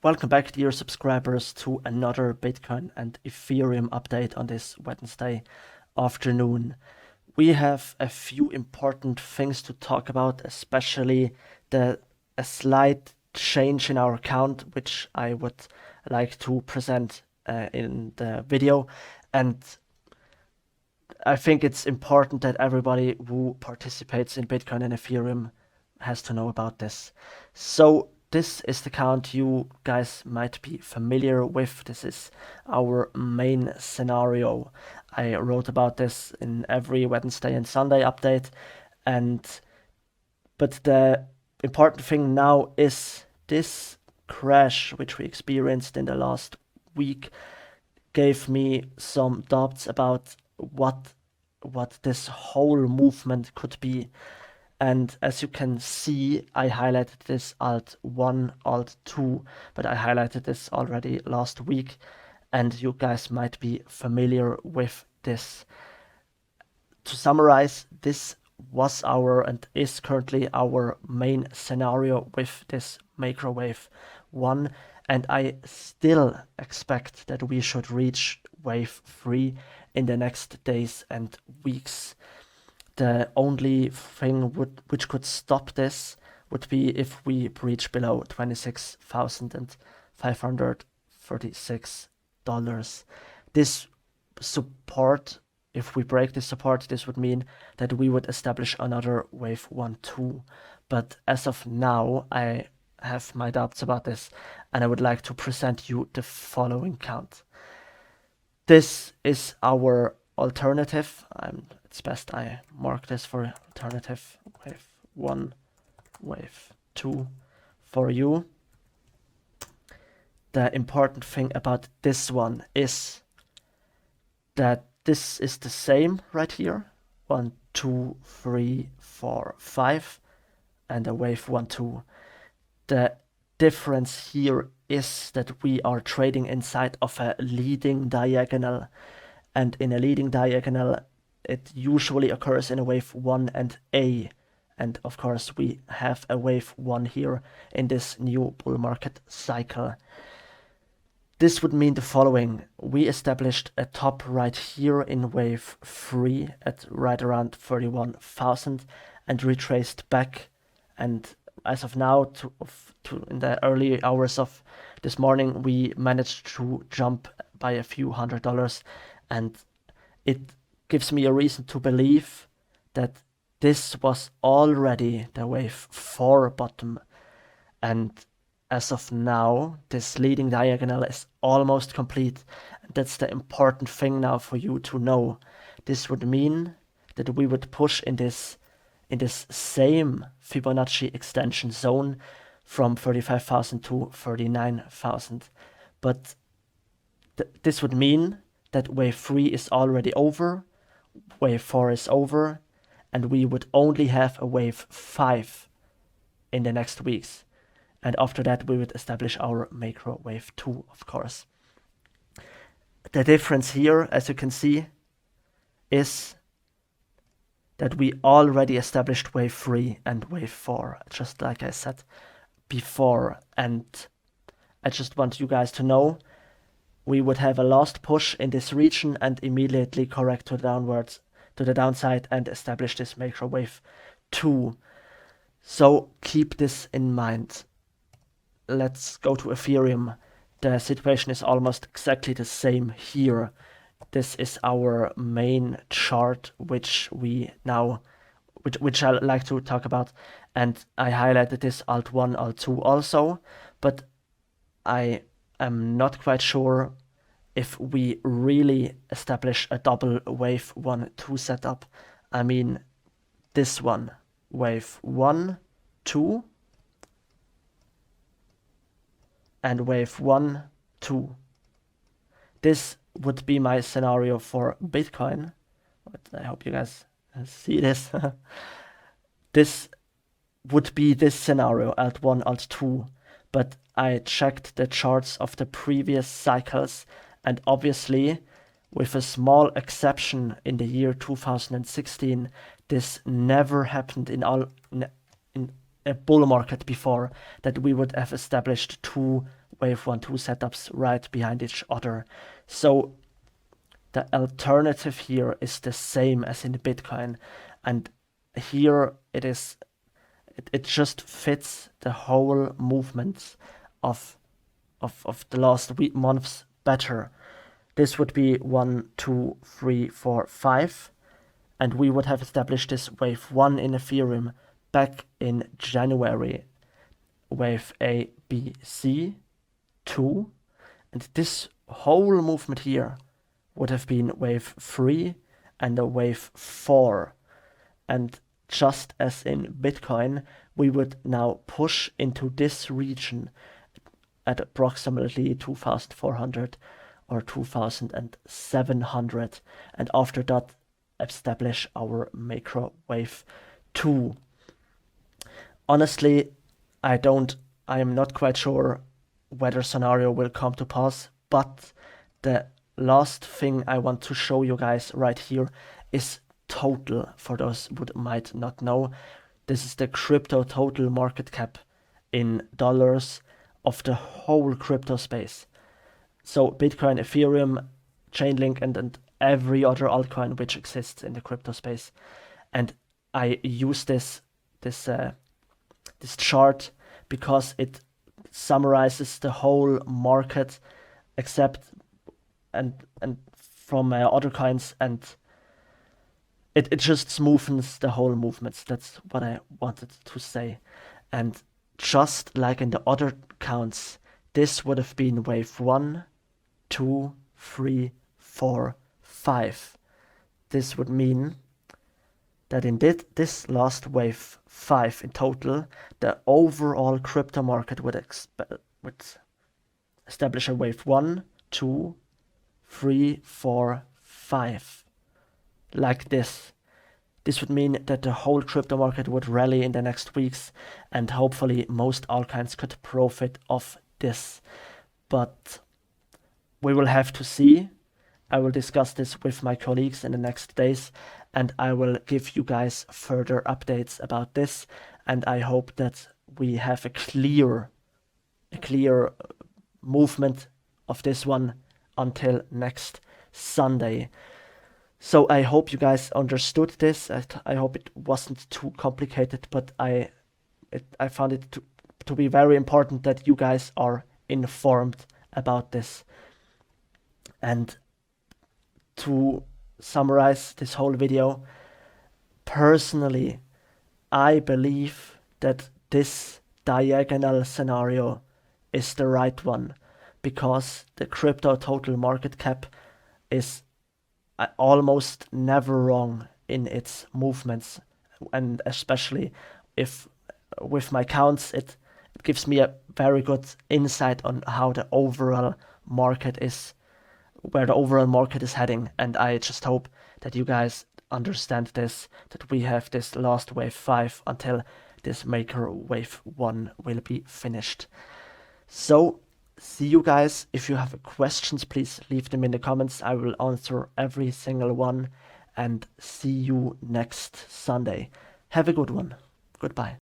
Welcome back, dear subscribers, to another Bitcoin and Ethereum update on this Wednesday afternoon. We have a few important things to talk about, especially a slight change in our account, which I would like to present in the video. And I think it's important that everybody who participates in Bitcoin and Ethereum has to know about this. So this is the account you guys might be familiar with. This is our main scenario. I wrote about this in every Wednesday and Sunday update. But the important thing now is this crash which we experienced in the last week gave me some doubts about what this whole movement could be. And as you can see, I highlighted this Alt1, Alt2, but I highlighted this already last week, and you guys might be familiar with this. To summarize, this was and is currently our main scenario with this microwave 1, and I still expect that we should reach wave 3 in the next days and weeks. The only thing which could stop this would be if we breach below $26,536. This support, if we break this support, this would mean that we would establish another wave 1-2. But as of now, I have my doubts about this, and I would like to present you the following count. This is our alternative. It's best I mark this for alternative wave 1, wave 2 for you. The important thing about this one is that this is the same right here. 1, 2, 3, 4, 5, and a wave 1, 2. The difference here is that we are trading inside of a leading diagonal, and in a leading diagonal it usually occurs in a wave 1 and A, and of course we have a wave 1 here in this new bull market cycle. This would mean the following: we established a top right here in wave 3 at right around 31,000 and retraced back, and as of now, to in the early hours of this morning, we managed to jump by a few $100, and it gives me a reason to believe that this was already the wave 4 bottom, and as of now, this leading diagonal is almost complete. And that's the important thing now for you to know. This would mean that we would push in this same Fibonacci extension zone from 35,000 to 39,000. But this would mean that wave 3 is already over, wave 4 is over, and we would only have a wave 5 in the next weeks. And after that, we would establish our macro wave 2, of course. The difference here, as you can see, is that we already established wave 3 and wave 4, just like I said before. And I just want you guys to know we would have a last push in this region and immediately correct to the downside and establish this macro wave 2. So keep this in mind. Let's go to Ethereum. The situation is almost exactly the same here. This is our main chart, which I like to talk about, and I highlighted this Alt1, Alt2 also, but I am not quite sure if we really establish a double wave 1-2 setup. I mean, this one, wave 1, 2, and wave 1, 2. This would be my scenario for Bitcoin. But I hope you guys see this. This would be this scenario, Alt1, Alt2. But I checked the charts of the previous cycles, and obviously, with a small exception in the year 2016, this never happened in a bull market before, that we would have established 2 wave 1, 2 setups right behind each other. So the alternative here is the same as in Bitcoin, and here it just fits the whole movements of the last months better. This would be 1, 2, 3, 4, 5, and we would have established this wave 1 in Ethereum back in January, wave A, B, C, 2, and this whole movement here would have been wave 3 and a wave 4. And just as in Bitcoin, we would now push into this region at approximately 2,400 or 2,700, and after that establish our macro wave 2. Honestly, I am not quite sure whether scenario will come to pass, but the last thing I want to show you guys right here is total. For those who might not know, this is the crypto total market cap in dollars of the whole crypto space. So Bitcoin, Ethereum, Chainlink, and every other altcoin which exists in the crypto space. And I use this chart because it summarizes the whole market except and from other coins, and it just smoothens the whole movements. That's what I wanted to say. And just like in the other counts, this would have been wave 1, 2, 3, 4, 5. This would mean that in this last wave 5 in total, the overall crypto market would establish a wave 1, 2, 3, 4, 5. Like this. This would mean that the whole crypto market would rally in the next weeks, and hopefully most altcoins could profit of this. But we will have to see. I will discuss this with my colleagues in the next days, and I will give you guys further updates about this, and I hope that we have a clear movement of this one until next Sunday. So I hope you guys understood this. I hope it wasn't too complicated, but I found it to be very important that you guys are informed about this. And to summarize this whole video, personally, I believe that this diagonal scenario is the right one, because the crypto total market cap is almost never wrong in its movements, and especially if with my counts, it gives me a very good insight on how the overall market is, where the overall market is heading. And I just hope that you guys understand this, that we have this last wave 5 until this maker wave 1 will be finished. So see you guys. If you have questions, please leave them in the comments. I will answer every single one, and see you next Sunday. Have a good one. Goodbye.